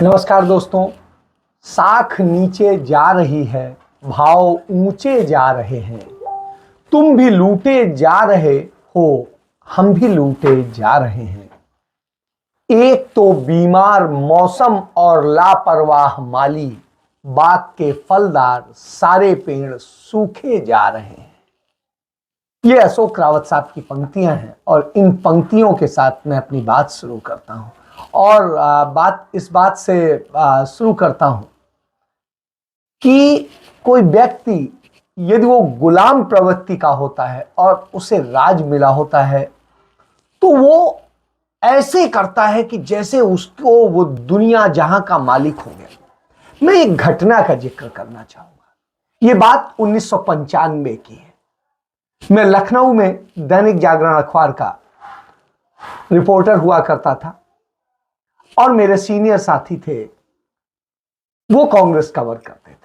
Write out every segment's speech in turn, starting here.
नमस्कार दोस्तों। साख नीचे जा रही है, भाव ऊंचे जा रहे हैं। तुम भी लूटे जा रहे हो, हम भी लूटे जा रहे हैं। एक तो बीमार मौसम और लापरवाह माली, बाग के फलदार सारे पेड़ सूखे जा रहे हैं। ये अशोक रावत साहब की पंक्तियां हैं और इन पंक्तियों के साथ मैं अपनी बात शुरू करता हूं। और बात इस बात से शुरू करता हूं कि कोई व्यक्ति यदि वो गुलाम प्रवृत्ति का होता है और उसे राज मिला होता है तो वो ऐसे करता है कि जैसे उसको वो दुनिया जहां का मालिक हो गया। मैं एक घटना का जिक्र करना चाहूंगा। ये बात 1995 की है। मैं लखनऊ में दैनिक जागरण अखबार का रिपोर्टर हुआ करता था और मेरे सीनियर साथी थे, वो कांग्रेस कवर करते थे।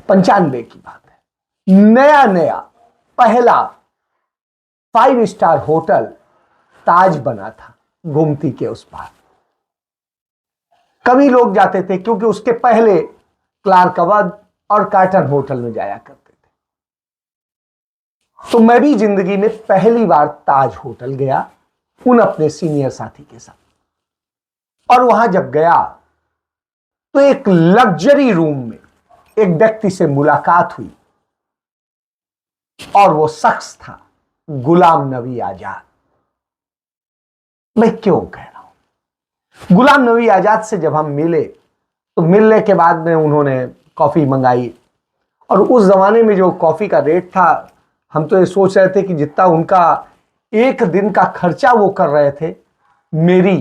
95 की बात है। नया नया पहला 5 स्टार होटल ताज बना था गोमती के उस पार। कभी लोग जाते थे क्योंकि उसके पहले क्लार्क अवध और कार्टन होटल में जाया करते थे। तो मैं भी जिंदगी में पहली बार ताज होटल गया उन अपने सीनियर साथी के साथ। और वहां जब गया तो एक लग्जरी रूम में एक व्यक्ति से मुलाकात हुई और वो शख्स था गुलाम नबी आजाद। मैं क्यों कह रहा हूं? गुलाम नबी आजाद से जब हम मिले तो मिलने के बाद में उन्होंने कॉफी मंगाई और उस जमाने में जो कॉफी का रेट था, हम तो ये सोच रहे थे कि जितना उनका एक दिन का खर्चा वो कर रहे थे, मेरी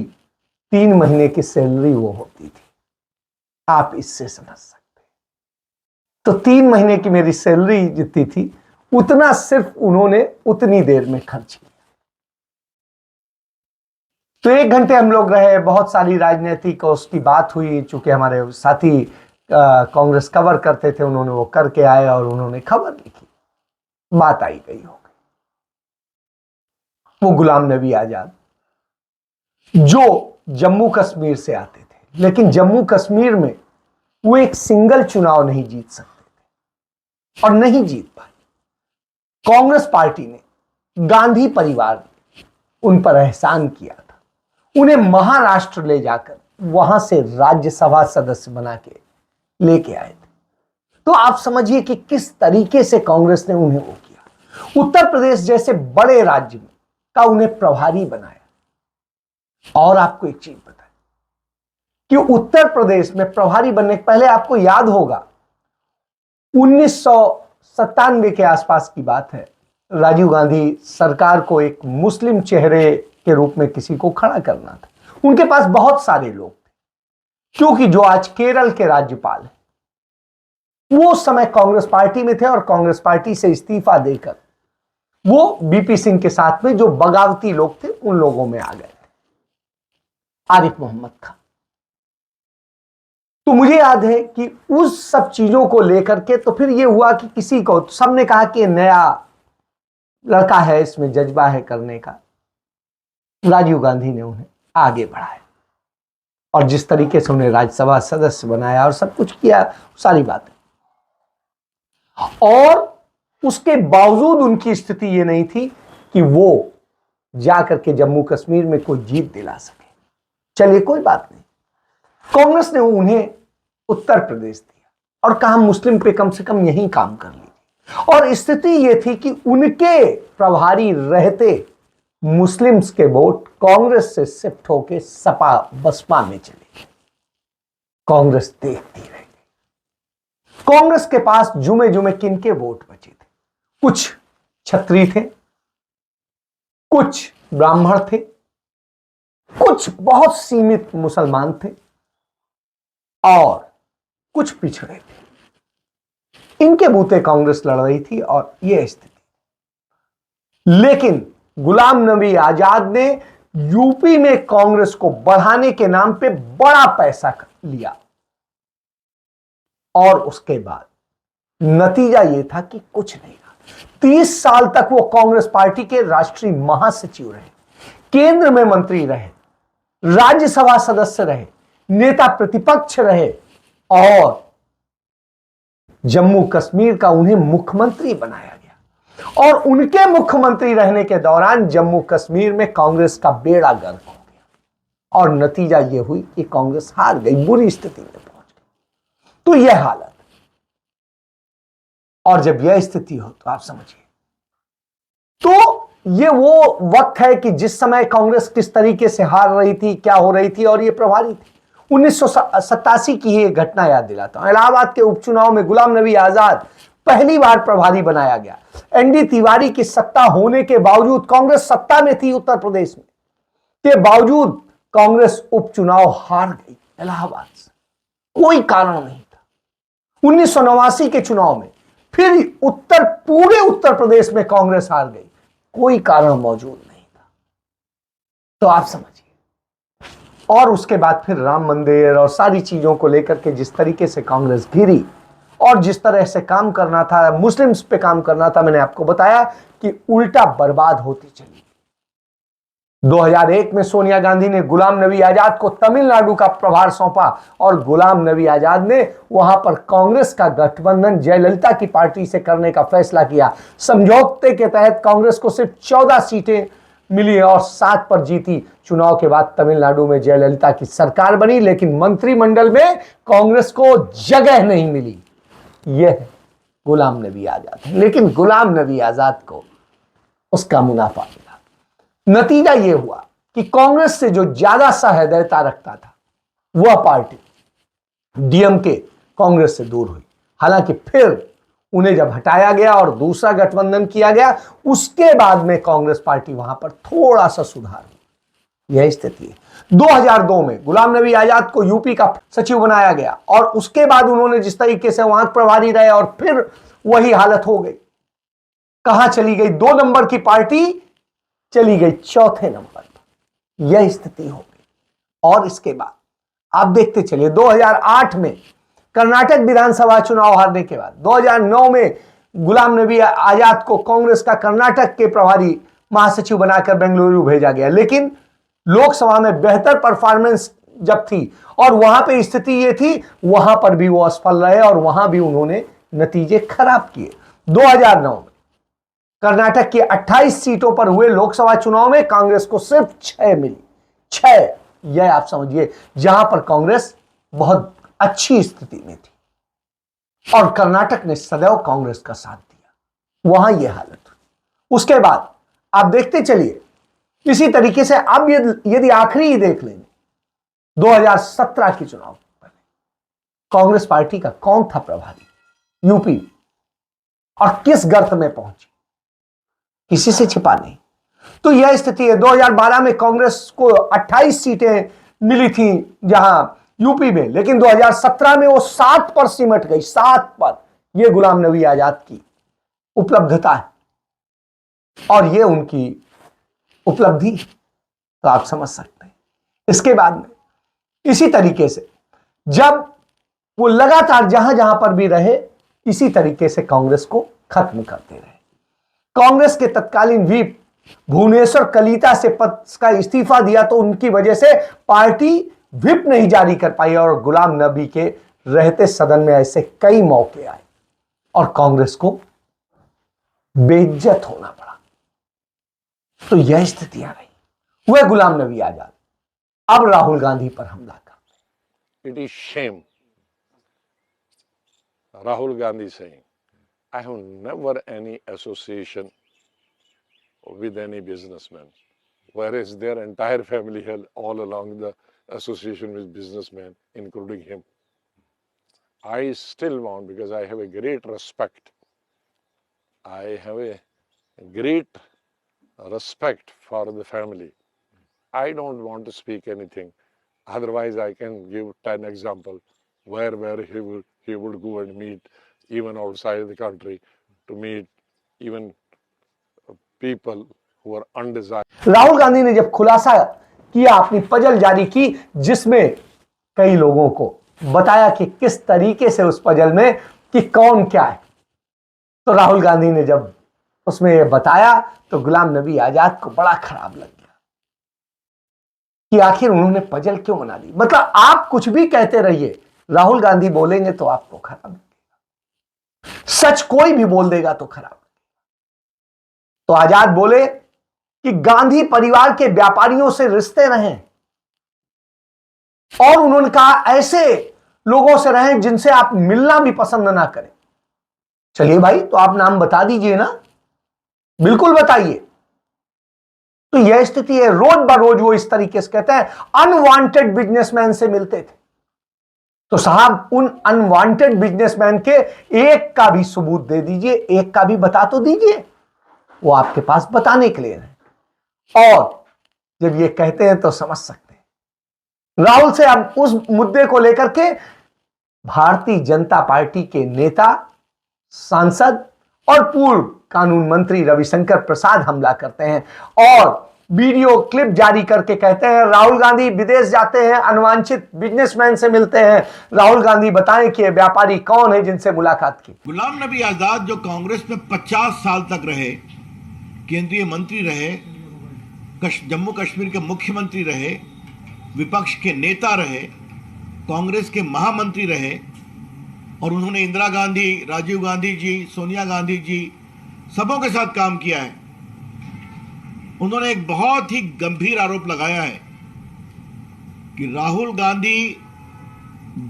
3 महीने की सैलरी वो होती थी। आप इससे समझ सकते। तो 3 महीने की मेरी सैलरी जितनी थी उतना सिर्फ उन्होंने उतनी देर में खर्च किया। तो 1 घंटे हम लोग रहे, बहुत सारी राजनीतिक और उसकी बात हुई। चूंकि हमारे साथी कांग्रेस कवर करते थे, उन्होंने वो करके आए और उन्होंने खबर लिखी, बात आई गई हो गई। वो गुलाम नबी आजाद जो जम्मू कश्मीर से आते थे, लेकिन जम्मू कश्मीर में वो एक सिंगल चुनाव नहीं जीत सकते थे और नहीं जीत पाए। कांग्रेस पार्टी ने, गांधी परिवार ने उन पर एहसान किया था। उन्हें महाराष्ट्र ले जाकर वहां से राज्यसभा सदस्य बना के लेके आए थे। तो आप समझिए कि किस तरीके से कांग्रेस ने उन्हें वो किया। उत्तर प्रदेश जैसे बड़े राज्य में का उन्हें प्रभारी बनाया। और आपको एक चीज बताएं कि उत्तर प्रदेश में प्रभारी बनने के पहले, आपको याद होगा 1997 के आसपास की बात है, राजीव गांधी सरकार को एक मुस्लिम चेहरे के रूप में किसी को खड़ा करना था। उनके पास बहुत सारे लोग थे, क्योंकि जो आज केरल के राज्यपाल हैं वो उस समय कांग्रेस पार्टी में थे और कांग्रेस पार्टी से इस्तीफा देकर वो बीपी सिंह के साथ में जो बगावती लोग थे उन लोगों में आ गए थे, आरिफ मोहम्मद खान। तो मुझे याद है कि उस सब चीजों को लेकर के तो फिर ये हुआ कि किसी को, सबने कहा कि नया लड़का है, इसमें जज्बा है करने का। राजीव गांधी ने उन्हें आगे बढ़ाया और जिस तरीके से उन्हें राज्यसभा सदस्य बनाया और सब कुछ किया, सारी बातें। और उसके बावजूद उनकी स्थिति ये नहीं थी कि वो जाकर के जम्मू कश्मीर में कोई जीत दिला सके। चलिए कोई बात नहीं, कांग्रेस ने उन्हें उत्तर प्रदेश दिया और कहा मुस्लिम पे कम से कम यही काम कर लीजिए। और स्थिति यह थी कि उनके प्रभारी रहते मुस्लिम्स के वोट कांग्रेस से शिफ्ट होकर सपा बसपा में चले गए। कांग्रेस देखती रह गई। कांग्रेस के पास जुमे जुमे किनके वोट बचे थे? कुछ क्षत्रिय थे, कुछ ब्राह्मण थे, कुछ बहुत सीमित मुसलमान थे और कुछ पिछड़े थे। इनके बूते कांग्रेस लड़ रही थी और यह स्थिति। लेकिन गुलाम नबी आजाद ने यूपी में कांग्रेस को बढ़ाने के नाम पे बड़ा पैसा लिया और उसके बाद नतीजा यह था कि कुछ नहीं रहा। 30 साल तक वो कांग्रेस पार्टी के राष्ट्रीय महासचिव रहे, केंद्र में मंत्री रहे राज्यसभा सदस्य रहे, नेता प्रतिपक्ष रहे और जम्मू कश्मीर का उन्हें मुख्यमंत्री बनाया गया। और उनके मुख्यमंत्री रहने के दौरान जम्मू कश्मीर में कांग्रेस का बेड़ा गर्क हो गया और नतीजा यह हुई कि कांग्रेस हार गई, बुरी स्थिति में पहुंच गई। तो यह हालत, और जब यह स्थिति हो तो आप समझिए, तो यह वो वक्त है कि जिस समय कांग्रेस किस तरीके से हार रही थी, क्या हो रही थी और यह प्रभारी थी। 1987 की ही एक घटना याद दिलाता हूं। इलाहाबाद के उपचुनाव में गुलाम नबी आजाद पहली बार प्रभारी बनाया गया। एनडी तिवारी की सत्ता होने के बावजूद, कांग्रेस सत्ता में थी उत्तर प्रदेश में, के बावजूद कांग्रेस उपचुनाव हार गई इलाहाबाद से। कोई कारण नहीं था। 1989 के चुनाव में फिर पूरे उत्तर प्रदेश में कांग्रेस हार गई, कोई कारण मौजूद नहीं था। तो आप समझिए, और उसके बाद फिर राम मंदिर और सारी चीजों को लेकर के जिस तरीके से कांग्रेस घिरी और जिस तरह से काम करना था, मुस्लिम्स पे काम करना था, मैंने आपको बताया कि उल्टा बर्बाद होती चली। 2001 में सोनिया गांधी ने गुलाम नबी आजाद को तमिलनाडु का प्रभार सौंपा और गुलाम नबी आजाद ने वहां पर कांग्रेस का गठबंधन जयललिता की पार्टी से करने का फैसला किया। समझौते के तहत कांग्रेस को सिर्फ 14 सीटें मिली और 7 पर जीती। चुनाव के बाद तमिलनाडु में जयललिता की सरकार बनी, लेकिन मंत्रिमंडल में कांग्रेस को जगह नहीं मिली। यह गुलाम नबी आजाद है, लेकिन गुलाम नबी आजाद को उसका मुनाफा मिला। नतीजा यह हुआ कि कांग्रेस से जो ज्यादा सहृदयता रखता था वह पार्टी डीएमके कांग्रेस से दूर हुई। हालांकि फिर उन्हें जब हटाया गया और दूसरा गठबंधन किया गया, उसके बाद में कांग्रेस पार्टी वहां पर थोड़ा सा सुधार हुआ। यह स्थिति है। 2002 में गुलाम नबी आजाद को यूपी का सचिव बनाया गया और उसके बाद उन्होंने जिस तरीके से वहां प्रभारी रहे और फिर वही हालत हो गई। कहां चली गई? 2 नंबर की पार्टी चली गई 4थे नंबर पर। यह स्थिति हो गई। और इसके बाद आप देखते चलिए, 2008 में कर्नाटक विधानसभा चुनाव हारने के बाद 2009 में गुलाम नबी आजाद को कांग्रेस का कर्नाटक के प्रभारी महासचिव बनाकर बेंगलुरु भेजा गया। लेकिन लोकसभा में बेहतर परफॉर्मेंस जब थी और वहां पे स्थिति ये थी, वहां पर भी वो असफल रहे और वहां भी उन्होंने नतीजे खराब किए। 2009 में कर्नाटक की 28 सीटों पर हुए लोकसभा चुनाव में कांग्रेस को सिर्फ 6 मिली। 6, यह आप समझिए, जहां पर कांग्रेस बहुत अच्छी स्थिति में थी और कर्नाटक ने सदैव कांग्रेस का साथ दिया, वहां यह हालत हुई। उसके बाद आप देखते चलिए, इसी तरीके से अब यदि आखिरी ही देख लेंगे, 2017 के चुनाव कांग्रेस पार्टी का कौन था प्रभारी यूपी और किस गर्त में पहुंची, किसी से छिपा नहीं। तो यह स्थिति है। 2012 में कांग्रेस को 28 सीटें मिली थी जहां यूपी में, लेकिन 2017 में वो 7 पर सिमट गई। 7 पर। यह गुलाम नबी आजाद की उपलब्धता है और यह उनकी उपलब्धि, तो आप समझ सकते हैं। इसके बाद में इसी तरीके से जब वो लगातार जहां जहां पर भी रहे, इसी तरीके से कांग्रेस को खत्म करते रहे। कांग्रेस के तत्कालीन व्हीप भुवनेश्वर कलिता से पद का इस्तीफा दिया, तो उनकी वजह से पार्टी व्हिप नहीं जारी कर पाई और गुलाम नबी के रहते सदन में ऐसे कई मौके आए और कांग्रेस को बेइज्जत होना पड़ा। तो यह स्थितियां रही। वह गुलाम नबी आजाद अब राहुल गांधी पर हमला कर। It is shame. Rahul Gandhi saying, I have never any association with any businessman, whereas their entire family had all along the association with businessmen, including him. I still want, because I have a great respect, I have a great respect for the family. I don't want to speak anything. Otherwise, I can give 10 examples where he would go and meet even outside the country to meet even people who are undesirable. Rahul Gandhi ने जब खुलासा किया, अपनी puzzle जारी की, जिसमें कई लोगों को बताया कि किस तरीके से उस पजल में कि कौन क्या है, तो राहुल गांधी ने जब उसमें यह बताया तो गुलाम नबी आजाद को बड़ा खराब लगा। कि आखिर उन्होंने पजल क्यों बना दी। मतलब आप कुछ भी कहते रहिए, राहुल गांधी बोलेंगे तो आपको खराब लगेगा, सच कोई भी बोल देगा तो खराब लगेगा। तो आजाद बोले कि गांधी परिवार के व्यापारियों से रिश्ते रहें, और उन्होंने कहा ऐसे लोगों से रहें जिनसे आप मिलना भी पसंद ना करें। चलिए भाई, तो आप नाम बता दीजिए ना, बिल्कुल बताइए। तो यह स्थिति है। रोज बरोज वो इस तरीके से कहते हैं अनवांटेड बिजनेसमैन से मिलते थे। तो साहब, उन अनवांटेड बिजनेसमैन के एक का भी सबूत दे दीजिए, एक का भी बता तो दीजिए। वो आपके पास बताने के लिए है, और जब ये कहते हैं तो समझ सकते हैं। राहुल से अब उस मुद्दे को लेकर के भारतीय जनता पार्टी के नेता, सांसद और पूर्व कानून मंत्री रविशंकर प्रसाद हमला करते हैं और वीडियो क्लिप जारी करके कहते हैं राहुल गांधी विदेश जाते हैं, अनवांछित बिजनेसमैन से मिलते हैं। राहुल गांधी बताएं कि ये व्यापारी कौन है जिनसे मुलाकात की। गुलाम नबी आजाद जो कांग्रेस में 50 साल तक रहे, केंद्रीय मंत्री रहे, जम्मू कश्मीर के मुख्यमंत्री रहे, विपक्ष के नेता रहे, कांग्रेस के महामंत्री रहे, और उन्होंने इंदिरा गांधी, राजीव गांधी जी, सोनिया गांधी जी सबों के साथ काम किया है। उन्होंने एक बहुत ही गंभीर आरोप लगाया है कि राहुल गांधी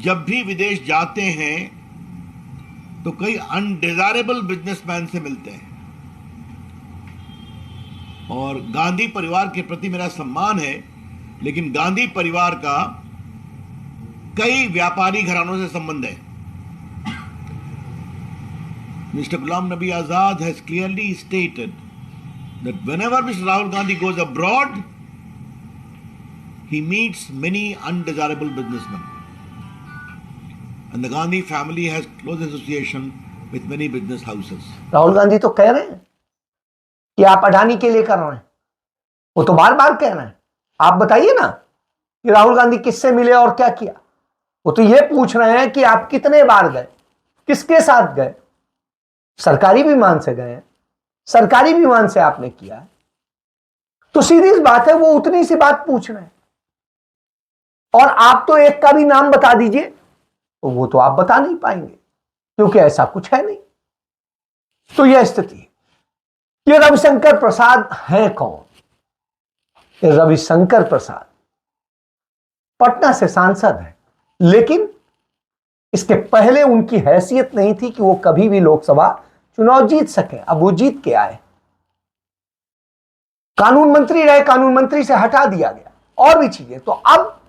जब भी विदेश जाते हैं तो कई अनडिजायरेबल बिजनेसमैन से मिलते हैं। और गांधी परिवार के प्रति मेरा सम्मान है, लेकिन गांधी परिवार का कई व्यापारी घरानों से संबंध है। Mr. Ghulam Nabi Azad has clearly stated that whenever Mr. Rahul Gandhi goes abroad, he meets many undesirable businessmen. And the Gandhi family has close association with many business houses. Rahul Gandhi तो कह रहे हैं कि आप अडानी के लिए कर रहे हैं, वो तो बार बार कह रहे हैं। आप बताइए ना कि राहुल गांधी किससे मिले और क्या किया। वो तो ये पूछ रहे हैं कि आप कितने बार गए, किसके साथ गए। सरकारी विमान से गए, सरकारी विमान से आपने किया है, तो सीधी सी बात है, वो उतनी सी बात पूछ रहे हैं। और आप तो एक का भी नाम बता दीजिए, तो वो तो आप बता नहीं पाएंगे क्योंकि ऐसा कुछ है नहीं। तो यह स्थिति है। ये रविशंकर प्रसाद हैं कौन? ये रविशंकर प्रसाद पटना से सांसद है, लेकिन इसके पहले उनकी हैसियत नहीं थी कि वो कभी भी लोकसभा चुनाव जीत सके। अब वो जीत के आए, कानून मंत्री रहे, कानून मंत्री से हटा दिया गया, और भी चीजें। तो अब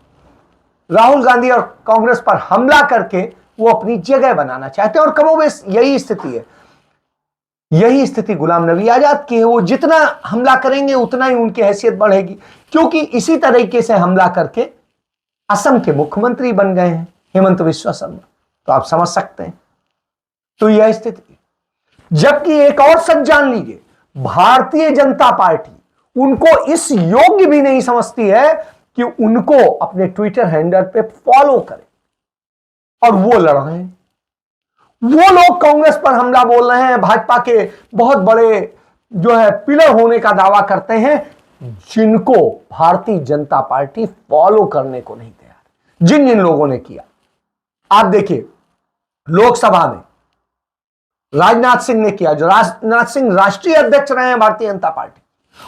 राहुल गांधी और कांग्रेस पर हमला करके वो अपनी जगह बनाना चाहते हैं, और कमोबेश यही स्थिति है। यही स्थिति गुलाम नबी आजाद की है। वो जितना हमला करेंगे उतना ही उनकी हैसियत बढ़ेगी, क्योंकि इसी तरीके से हमला करके असम के मुख्यमंत्री बन गए हैं हेमंत बिस्वा शर्मा। तो आप समझ सकते हैं। तो यह स्थिति, जबकि एक और सच जान लीजिए, भारतीय जनता पार्टी उनको इस योग्य भी नहीं समझती है कि उनको अपने ट्विटर हैंडल पे फॉलो करे, और वो लड़ रहे हैं। वो लोग कांग्रेस पर हमला बोल रहे हैं, भाजपा के बहुत बड़े जो है पिलर होने का दावा करते हैं, जिनको भारतीय जनता पार्टी फॉलो करने को नहीं तैयार। जिन जिन लोगों ने किया, आप देखिए, लोकसभा में राजनाथ सिंह ने किया, जो राजनाथ सिंह राष्ट्रीय अध्यक्ष रहे हैं भारतीय जनता पार्टी,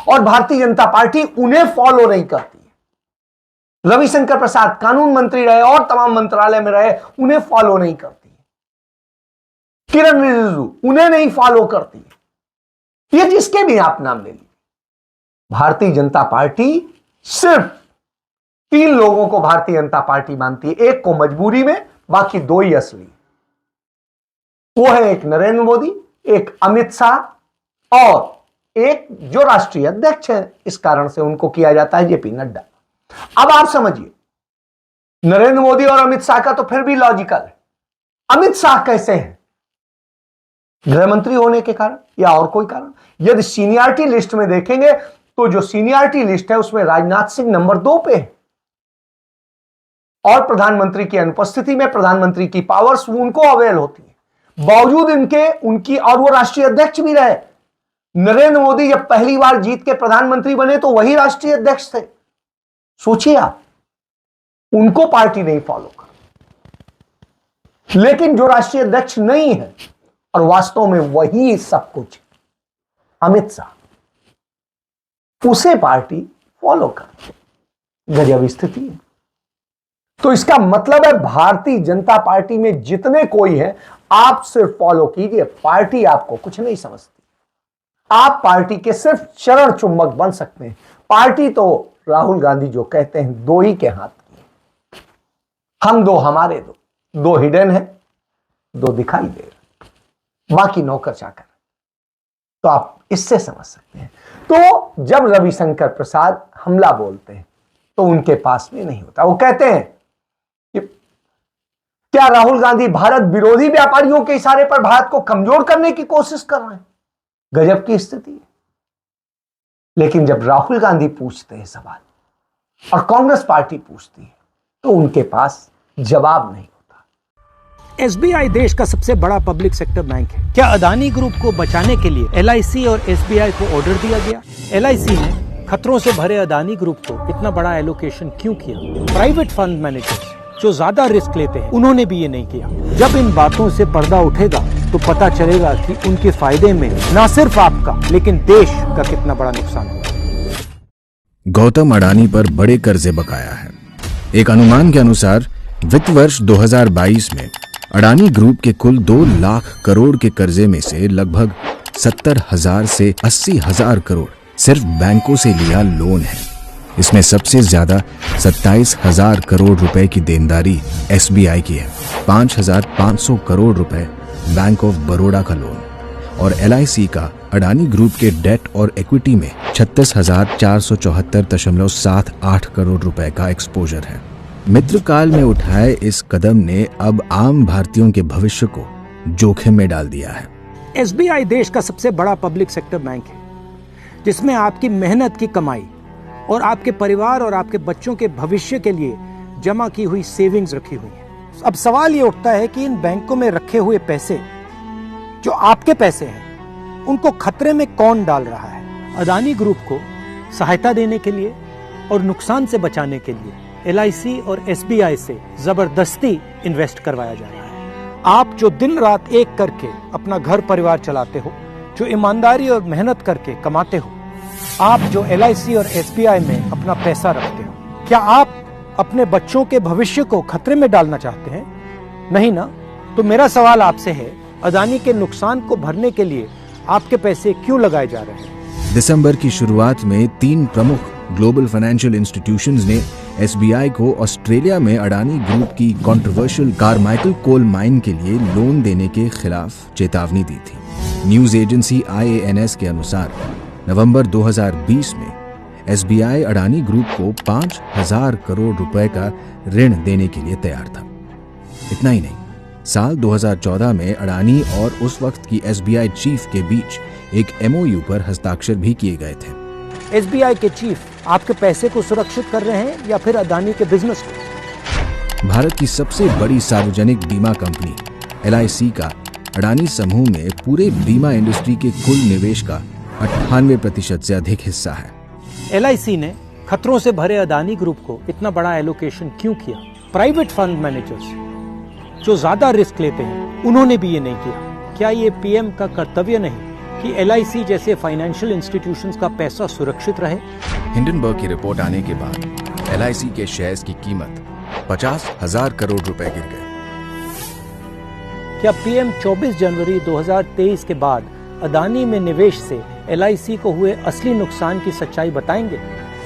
और भारतीय जनता पार्टी उन्हें फॉलो नहीं करती है। रविशंकर प्रसाद कानून मंत्री रहे और तमाम मंत्रालय में रहे, उन्हें फॉलो नहीं करती है। किरण रिजिजू उन्हें नहीं फॉलो करती है। ये जिसके भी आप नाम ले लीजिए, भारतीय जनता पार्टी सिर्फ 3 लोगों को भारतीय जनता पार्टी मानती है। एक को मजबूरी में, बाकी 2 ही असली। वो है एक नरेंद्र मोदी, एक अमित शाह, और एक जो राष्ट्रीय अध्यक्ष है, इस कारण से उनको किया जाता है जेपी नड्डा। अब आप समझिए, नरेंद्र मोदी और अमित शाह का तो फिर भी लॉजिकल है। अमित शाह कैसे हैं? गृह मंत्री होने के कारण या और कोई कारण? यदि सीनियरिटी लिस्ट में देखेंगे तो जो सीनियरिटी लिस्ट है उसमें राजनाथ सिंह नंबर 2 पे है, और प्रधानमंत्री की अनुपस्थिति में प्रधानमंत्री की पावर्स उनको अवेल होती है। बावजूद इनके उनकी, और वो राष्ट्रीय अध्यक्ष भी रहे। नरेंद्र मोदी जब पहली बार जीत के प्रधानमंत्री बने तो वही राष्ट्रीय अध्यक्ष थे। सोचिए आप, उनको पार्टी नहीं फॉलो कर, लेकिन जो राष्ट्रीय अध्यक्ष नहीं है और वास्तव में वही सब कुछ, अमित शाह, उसे पार्टी फॉलो कर, गजब स्थिति है। तो इसका मतलब है भारतीय जनता पार्टी में जितने कोई है, आप सिर्फ फॉलो कीजिए, पार्टी आपको कुछ नहीं समझती। आप पार्टी के सिर्फ चरण चुंबक बन सकते हैं। पार्टी तो राहुल गांधी जो कहते हैं दो ही के हाथ की, हम दो हमारे दो, दो हिडन है, दो दिखाई दे रहे, बाकी नौकर चाकर। तो आप इससे समझ सकते हैं। तो जब रविशंकर प्रसाद हमला बोलते हैं तो उनके पास में नहीं होता। वो कहते हैं कि क्या राहुल गांधी भारत विरोधी व्यापारियों के इशारे पर भारत को कमजोर करने की कोशिश कर रहे हैं? गजब की स्थिति है। लेकिन जब राहुल गांधी पूछते हैं सवाल और कांग्रेस पार्टी पूछती है तो उनके पास जवाब नहीं होता। एसबीआई देश का सबसे बड़ा पब्लिक सेक्टर बैंक है। क्या अदानी ग्रुप को बचाने के लिए एलआईसी और एसबीआई को ऑर्डर दिया गया? एलआईसी ने खतरों से भरे अदानी ग्रुप को इतना बड़ा एलोकेशन क्यों किया? प्राइवेट फंड मैनेजर्स जो ज्यादा रिस्क लेते हैं, उन्होंने भी ये नहीं किया। जब इन बातों से पर्दा उठेगा तो पता चलेगा कि उनके फायदे में न सिर्फ आपका लेकिन देश का कितना बड़ा नुकसान हुआ। गौतम अडानी पर बड़े कर्जे बकाया है। एक अनुमान के अनुसार वित्त वर्ष 2022 में अडानी ग्रुप के कुल 2 लाख करोड़ के कर्जे में से लगभग 70,000 से 80,000 करोड़ सिर्फ बैंकों से लिया लोन है। इसमें सबसे ज्यादा 27,000 करोड़ रुपए की देनदारी एसबीआई की है, 5,500 करोड़ रुपए बैंक ऑफ बड़ौदा का लोन, और एलआईसी का अडानी ग्रुप के डेट और इक्विटी में 36,474.78 करोड़ रुपए का एक्सपोजर है। मित्रकाल में उठाए इस कदम ने अब आम भारतीयों के भविष्य को जोखिम में डाल दिया है। एसबीआई देश का सबसे बड़ा पब्लिक सेक्टर बैंक है, जिसमें आपकी मेहनत की कमाई और आपके परिवार और आपके बच्चों के भविष्य के लिए जमा की हुई सेविंग्स रखी हुई है। अब सवाल ये उठता है कि इन बैंकों में रखे हुए पैसे, जो आपके पैसे हैं, उनको खतरे में कौन डाल रहा है? अदानी ग्रुप को सहायता देने के लिए और नुकसान से बचाने के लिए एलआईसी और एसबीआई से जबरदस्ती इन्वेस्ट करवाया जा रहा है। आप जो दिन रात एक करके अपना घर परिवार चलाते हो, जो ईमानदारी और मेहनत करके कमाते हो, आप जो एलआईसी और एसबीआई में अपना पैसा रखते हो, क्या आप अपने बच्चों के भविष्य को खतरे में डालना चाहते हैं? नहीं ना? तो मेरा सवाल आपसे है, अदानी के नुकसान को भरने के लिए आपके पैसे क्यों लगाए जा रहे हैं? दिसंबर की शुरुआत में 3 प्रमुख ग्लोबल फाइनेंशियल इंस्टीट्यूशंस ने एसबीआई को ऑस्ट्रेलिया में अडानी ग्रुप की कंट्रोवर्शियल कारमाइकल कोल माइन के लिए लोन देने के खिलाफ चेतावनी दी थी। न्यूज एजेंसी IANS के अनुसार नवंबर 2020 में एसबीआई अडानी ग्रुप को 5,000 करोड़ रुपए का ऋण देने के लिए तैयार था। इतना ही नहीं, साल 2014 में अडानी और उस वक्त की एसबीआई चीफ के बीच एक MOU पर हस्ताक्षर भी किए गए थे। एसबीआई के चीफ आपके पैसे को सुरक्षित कर रहे हैं या फिर अदानी के बिजनेस को? भारत की सबसे बड़ी सार्वजनिक बीमा कंपनी LIC का अडानी समूह में पूरे बीमा इंडस्ट्री के कुल निवेश का 98% से अधिक हिस्सा है। एलआईसी ने खतरों से भरे अदानी ग्रुप को इतना बड़ा एलोकेशन क्यों किया? प्राइवेट फंड मैनेजर्स जो ज्यादा रिस्क लेते हैं, उन्होंने भी ये नहीं किया। क्या ये पीएम का कर्तव्य नहीं कि एलआईसी जैसे फाइनेंशियल इंस्टीट्यूशंस का पैसा सुरक्षित रहे? हिंडनबर्ग की रिपोर्ट आने के बाद LIC के शेयर्स की कीमत 50,000 करोड़ रुपए गिर गई। क्या पीएम 24 जनवरी 2023 के बाद अदानी में निवेश से एलआईसी को हुए असली नुकसान की सच्चाई बताएंगे?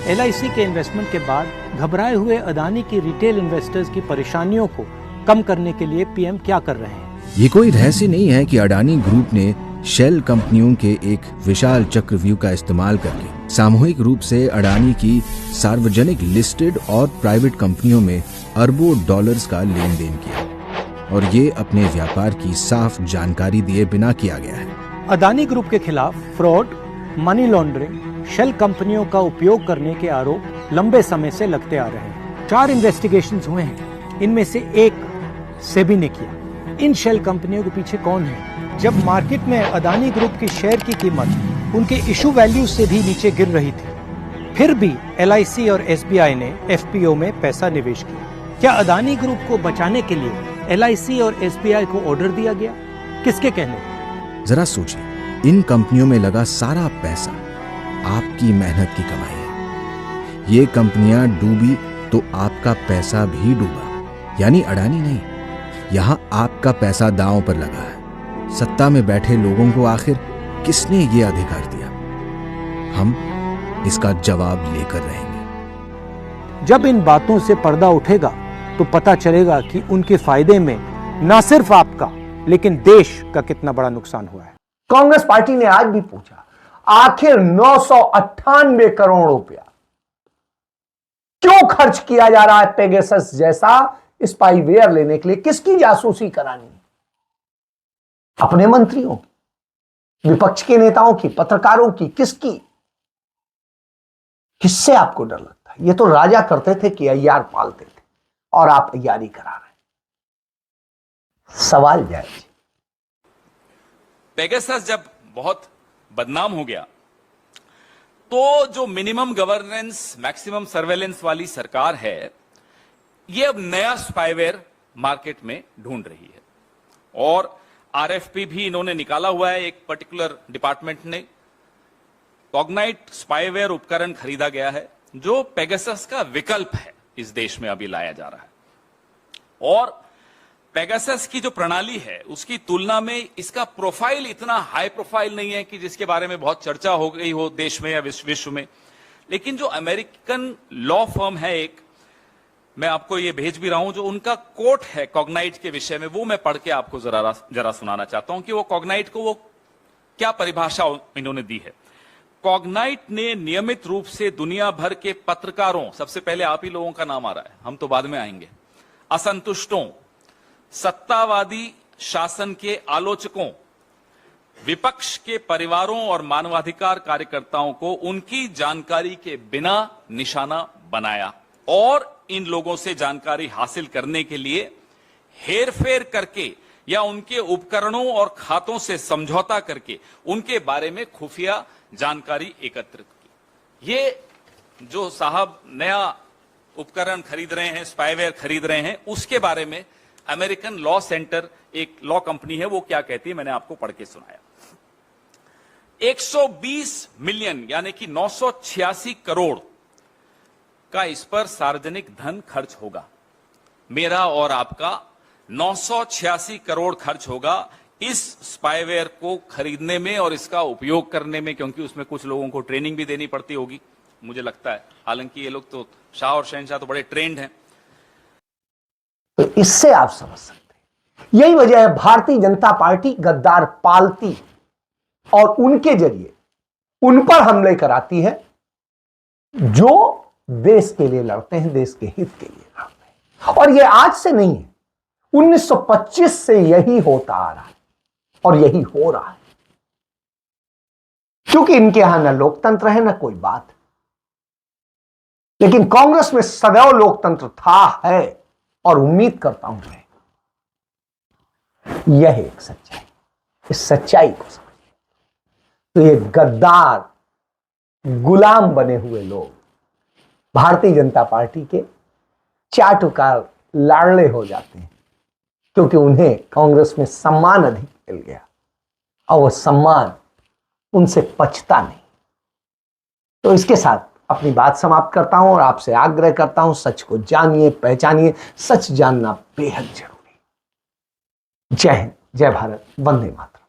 एलआईसी के इन्वेस्टमेंट के बाद घबराए हुए अदानी की रिटेल इन्वेस्टर्स की परेशानियों को कम करने के लिए पीएम क्या कर रहे हैं? ये कोई रहस्य नहीं है कि अडानी ग्रुप ने शेल कंपनियों के एक विशाल चक्रव्यूह का इस्तेमाल करके सामूहिक रूप से अडानी की सार्वजनिक लिस्टेड और प्राइवेट कंपनियों में अरबों डॉलर्स का लेन देन किया, और ये अपने व्यापार की साफ जानकारी दिए बिना किया गया है। अदानी ग्रुप के खिलाफ फ्रॉड, मनी लॉन्ड्रिंग, शेल कंपनियों का उपयोग करने के आरोप लंबे समय से लगते आ रहे हैं। 4 इन्वेस्टिगेशंस हुए हैं, इनमें से एक सेबी ने किया। इन शेल कंपनियों के पीछे कौन है? जब मार्केट में अदानी ग्रुप की शेयर की कीमत उनके इशू वैल्यू से भी नीचे गिर रही थी, फिर भी LIC और SBI ने FPO में पैसा निवेश किया। क्या अदानी ग्रुप को बचाने के लिए LIC और SBI को ऑर्डर दिया गया? किसके कहने पर? जरा सोचिए, इन कंपनियों में लगा सारा पैसा आपकी मेहनत की कमाई है। ये कंपनियां डूबी तो आपका पैसा भी डूबा, यानी अडानी नहीं, यहां आपका पैसा दांव पर लगा है। सत्ता में बैठे लोगों को आखिर किसने ये अधिकार दिया? हम इसका जवाब लेकर रहेंगे। जब इन बातों से पर्दा उठेगा तो पता चलेगा कि उनके फायदे में न सिर्फ आपका लेकिन देश का कितना बड़ा नुकसान हुआ है। कांग्रेस पार्टी ने आज भी पूछा, आखिर 998 करोड़ रुपया क्यों खर्च किया जा रहा है पेगासस जैसा स्पाईवेयर लेने के लिए? किसकी जासूसी करानी? अपने मंत्रियों की, विपक्ष के नेताओं की, पत्रकारों की, किसकी? किससे आपको डर लगता है? ये तो राजा करते थे कि अय्यार पालते थे और आप अय्यारी करा रहे हैं। सवाल जायज। पेगासस जब बहुत बदनाम हो गया तो जो मिनिमम गवर्नेंस मैक्सिमम सर्वेलेंस वाली सरकार है, ये अब नया स्पाईवेयर मार्केट में ढूंढ रही है और RFP भी इन्होंने निकाला हुआ है। एक पर्टिकुलर डिपार्टमेंट ने कॉग्नाइट स्पाईवेयर उपकरण खरीदा गया है जो पेगासस का विकल्प है, इस देश में अभी लाया जा रहा है। और पेगासस की जो प्रणाली है उसकी तुलना में इसका प्रोफाइल इतना हाई प्रोफाइल नहीं है कि जिसके बारे में बहुत चर्चा हो गई हो देश में या विश्व में। लेकिन जो अमेरिकन लॉ फर्म है एक, मैं आपको ये भेज भी रहा हूं, जो उनका कोट है कॉग्नाइट के विषय में, वो मैं पढ़ के आपको जरा सुनाना चाहता हूं कि वो कॉग्नाइट को वो क्या परिभाषा इन्होंने दी है। कॉग्नाइट ने नियमित रूप से दुनिया भर के पत्रकारों, सबसे पहले आप ही लोगों का नाम आ रहा है, हम तो बाद में आएंगे, असंतुष्टों, सत्तावादी शासन के आलोचकों, विपक्ष के परिवारों और मानवाधिकार कार्यकर्ताओं को उनकी जानकारी के बिना निशाना बनाया और इन लोगों से जानकारी हासिल करने के लिए हेरफेर करके या उनके उपकरणों और खातों से समझौता करके उनके बारे में खुफिया जानकारी एकत्रित की। ये जो साहब नया उपकरण खरीद रहे हैं, स्पाईवेयर खरीद रहे हैं, उसके बारे में अमेरिकन लॉ सेंटर, एक लॉ कंपनी है, वो क्या कहती है मैंने आपको पढ़ के सुनाया। 120 मिलियन यानी कि 986 करोड़ का इस पर सार्वजनिक धन खर्च होगा। मेरा और आपका 986 करोड़ खर्च होगा इस स्पाईवेयर को खरीदने में और इसका उपयोग करने में, क्योंकि उसमें कुछ लोगों को ट्रेनिंग भी देनी पड़ती होगी, मुझे लगता है। हालांकि ये लोग तो शाह और शहनशाह तो बड़े ट्रेंड हैं। तो इससे आप समझ सकते हैं, यही वजह है भारतीय जनता पार्टी गद्दार पालती और उनके जरिए उन पर हमले कराती है जो देश के लिए लड़ते हैं, देश के हित के लिए लड़ते हैं। और यह आज से नहीं है, 1925 से यही होता आ रहा है और यही हो रहा है, क्योंकि इनके यहां न लोकतंत्र है न कोई बात। लेकिन कांग्रेस में सदैव लोकतंत्र था, है और उम्मीद करता हूं मैं। यह एक सच्चाई, इस सच्चाई को समझिए तो ये गद्दार गुलाम बने हुए लोग भारतीय जनता पार्टी के चाटुकार लाड़ले हो जाते हैं, क्योंकि उन्हें कांग्रेस में सम्मान अधिक मिल गया और वह सम्मान उनसे पचता नहीं। तो इसके साथ अपनी बात समाप्त करता हूं और आपसे आग्रह करता हूं, सच को जानिए, पहचानिए। सच जानना बेहद जरूरी। जय हिंद, जय भारत, वंदे मातरम।